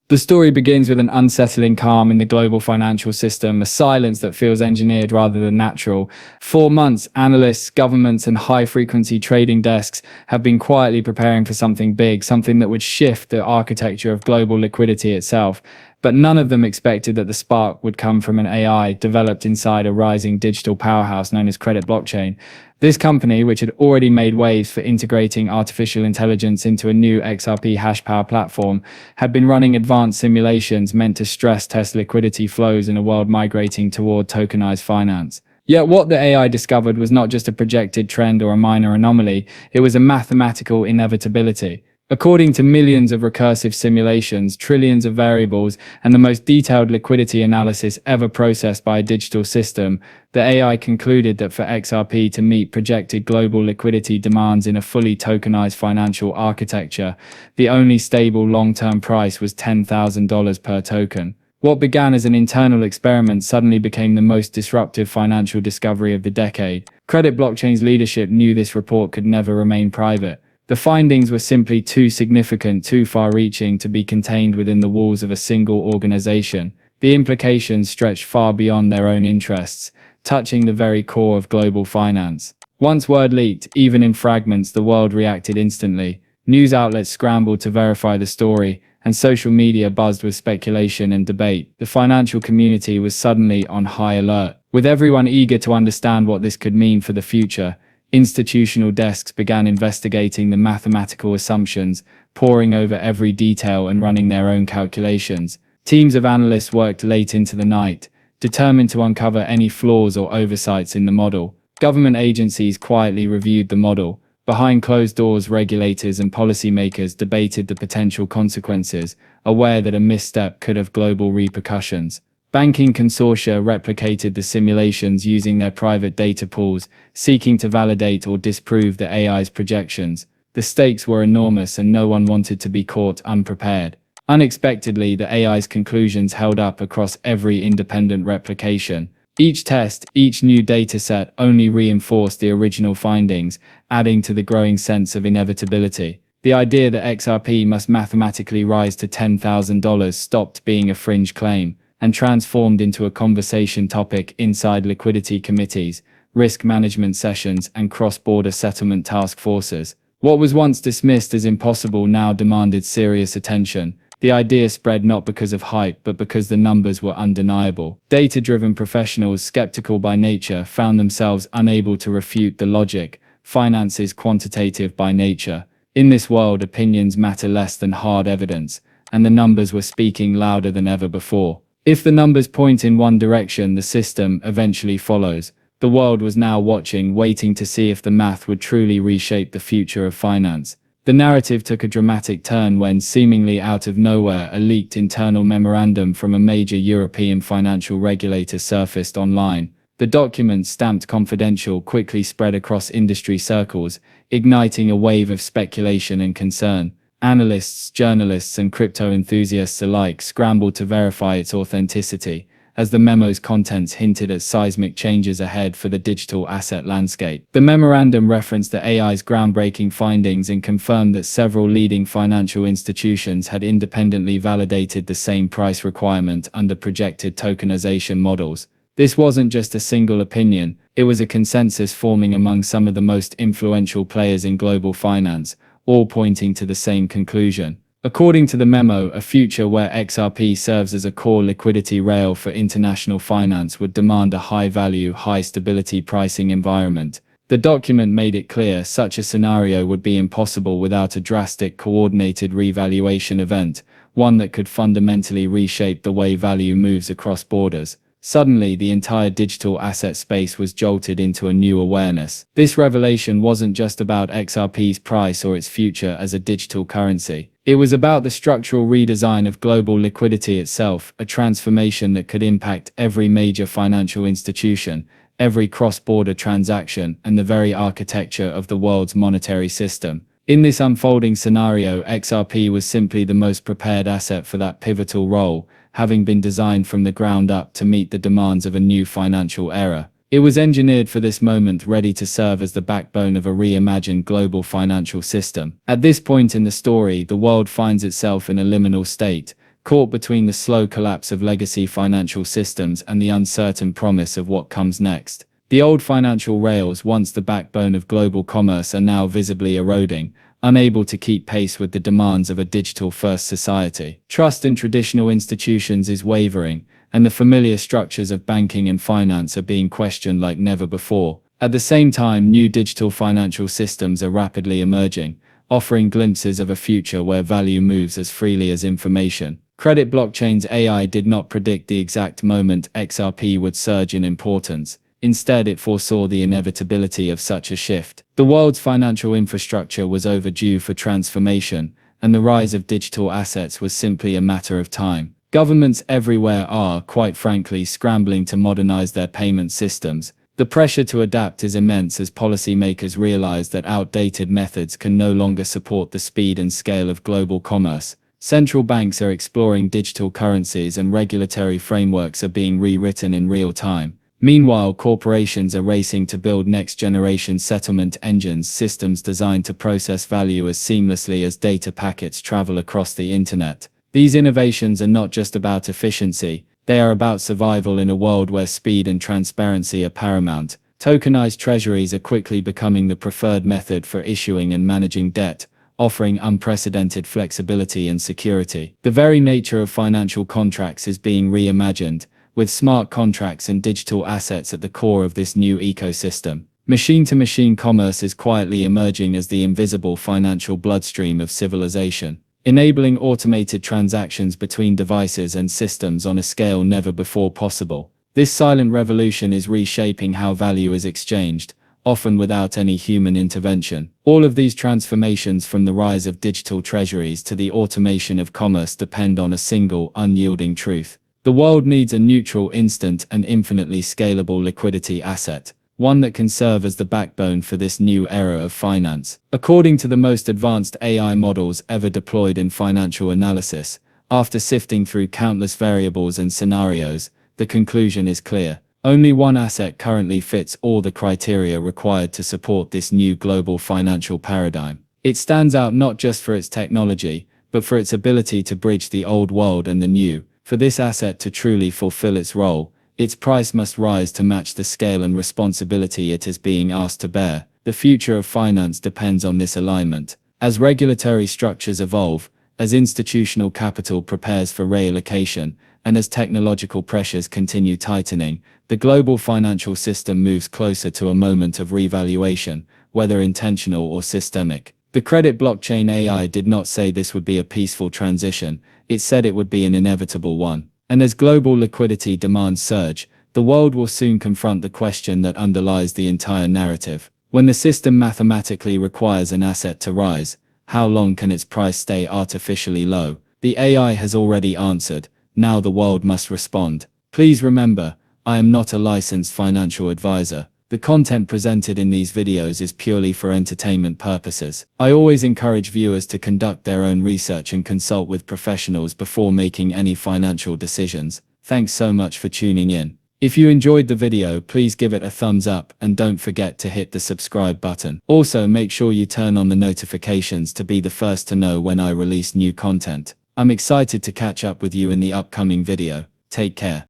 The story begins with an unsettling calm in the global financial system, a silence that feels engineered rather than natural. For months, analysts, governments, and high-frequency trading desks have been quietly preparing for something big, something that would shift the architecture of global liquidity itself. But none of them expected that the spark would come from an AI developed inside a rising digital powerhouse known as CreditBlockchain. This company, which had already made waves for integrating artificial intelligence into a new XRP hash power platform, had been running advanced simulations meant to stress test liquidity flows in a world migrating toward tokenized finance. Yet what the AI discovered was not just a projected trend or a minor anomaly, it was a mathematical inevitability. According to millions of recursive simulations, trillions of variables, and the most detailed liquidity analysis ever processed by a digital system, the AI concluded that for XRP to meet projected global liquidity demands in a fully tokenized financial architecture, the only stable long-term price was $10,000 per token. What began as an internal experiment suddenly became the most disruptive financial discovery of the decade. CreditBlockchain's leadership knew this report could never remain private. The findings were simply too significant, too far-reaching to be contained within the walls of a single organization. The implications stretched far beyond their own interests, touching the very core of global finance. Once word leaked, even in fragments, the world reacted instantly. News outlets scrambled to verify the story, and social media buzzed with speculation and debate. The financial community was suddenly on high alert. With everyone eager to understand what this could mean for the future, institutional desks began investigating the mathematical assumptions, poring over every detail and running their own calculations. Teams of analysts worked late into the night, determined to uncover any flaws or oversights in the model. Government agencies quietly reviewed the model. Behind closed doors, regulators and policymakers debated the potential consequences, aware that a misstep could have global repercussions. Banking consortia replicated the simulations using their private data pools, seeking to validate or disprove the AI's projections. The stakes were enormous and no one wanted to be caught unprepared. Unexpectedly, the AI's conclusions held up across every independent replication. Each test, each new dataset only reinforced the original findings, adding to the growing sense of inevitability. The idea that XRP must mathematically rise to $10,000 stopped being a fringe claim and transformed into a conversation topic inside liquidity committees, risk management sessions, and cross-border settlement task forces. What was once dismissed as impossible now demanded serious attention. The idea spread not because of hype, but because the numbers were undeniable. Data-driven professionals, skeptical by nature, found themselves unable to refute the logic. Finance is quantitative by nature. In this world, opinions matter less than hard evidence, and the numbers were speaking louder than ever before. If the numbers point in one direction, the system eventually follows. The world was now watching, waiting to see if the math would truly reshape the future of finance. The narrative took a dramatic turn when, seemingly out of nowhere, a leaked internal memorandum from a major European financial regulator surfaced online. The document, stamped confidential, quickly spread across industry circles, igniting a wave of speculation and concern. Analysts, journalists, and crypto enthusiasts alike scrambled to verify its authenticity, as the memo's contents hinted at seismic changes ahead for the digital asset landscape. The memorandum referenced the AI's groundbreaking findings and confirmed that several leading financial institutions had independently validated the same price requirement under projected tokenization models. This wasn't just a single opinion, it was a consensus forming among some of the most influential players in global finance, all pointing to the same conclusion. According to the memo, a future where XRP serves as a core liquidity rail for international finance would demand a high-value, high-stability pricing environment. The document made it clear such a scenario would be impossible without a drastic, coordinated revaluation event, one that could fundamentally reshape the way value moves across borders. Suddenly, the entire digital asset space was jolted into a new awareness. This revelation wasn't just about XRP's price or its future as a digital currency. It was about the structural redesign of global liquidity itself, a transformation that could impact every major financial institution, every cross-border transaction, and the very architecture of the world's monetary system. In this unfolding scenario, XRP was simply the most prepared asset for that pivotal role, having been designed from the ground up to meet the demands of a new financial era. It was engineered for this moment, ready to serve as the backbone of a reimagined global financial system. At this point in the story, the world finds itself in a liminal state, caught between the slow collapse of legacy financial systems and the uncertain promise of what comes next. The old financial rails, once the backbone of global commerce, are now visibly eroding, unable to keep pace with the demands of a digital-first society. Trust in traditional institutions is wavering, and the familiar structures of banking and finance are being questioned like never before. At the same time, new digital financial systems are rapidly emerging, offering glimpses of a future where value moves as freely as information. CreditBlockchain's AI did not predict the exact moment XRP would surge in importance. Instead, it foresaw the inevitability of such a shift. The world's financial infrastructure was overdue for transformation, and the rise of digital assets was simply a matter of time. Governments everywhere are, quite frankly, scrambling to modernize their payment systems. The pressure to adapt is immense as policymakers realize that outdated methods can no longer support the speed and scale of global commerce. Central banks are exploring digital currencies, and regulatory frameworks are being rewritten in real time. Meanwhile, corporations are racing to build next-generation settlement engines, systems designed to process value as seamlessly as data packets travel across the internet. These innovations are not just about efficiency, they are about survival in a world where speed and transparency are paramount. Tokenized treasuries are quickly becoming the preferred method for issuing and managing debt, offering unprecedented flexibility and security. The very nature of financial contracts is being reimagined, with smart contracts and digital assets at the core of this new ecosystem. Machine-to-machine commerce is quietly emerging as the invisible financial bloodstream of civilization, enabling automated transactions between devices and systems on a scale never before possible. This silent revolution is reshaping how value is exchanged, often without any human intervention. All of these transformations, from the rise of digital treasuries to the automation of commerce, depend on a single, unyielding truth. The world needs a neutral, instant, and infinitely scalable liquidity asset, one that can serve as the backbone for this new era of finance. According to the most advanced AI models ever deployed in financial analysis, after sifting through countless variables and scenarios, the conclusion is clear. Only one asset currently fits all the criteria required to support this new global financial paradigm. It stands out not just for its technology, but for its ability to bridge the old world and the new. For this asset to truly fulfill its role, its price must rise to match the scale and responsibility it is being asked to bear. The future of finance depends on this alignment. As regulatory structures evolve, as institutional capital prepares for reallocation, and as technological pressures continue tightening, the global financial system moves closer to a moment of revaluation, whether intentional or systemic. The CreditBlockchain AI did not say this would be a peaceful transition, it said it would be an inevitable one. And as global liquidity demands surge, the world will soon confront the question that underlies the entire narrative. When the system mathematically requires an asset to rise, how long can its price stay artificially low? The AI has already answered. Now the world must respond. Please remember, I am not a licensed financial advisor. The content presented in these videos is purely for entertainment purposes. I always encourage viewers to conduct their own research and consult with professionals before making any financial decisions. Thanks so much for tuning in. If you enjoyed the video, please give it a thumbs up and don't forget to hit the subscribe button. Also, make sure you turn on the notifications to be the first to know when I release new content. I'm excited to catch up with you in the upcoming video. Take care.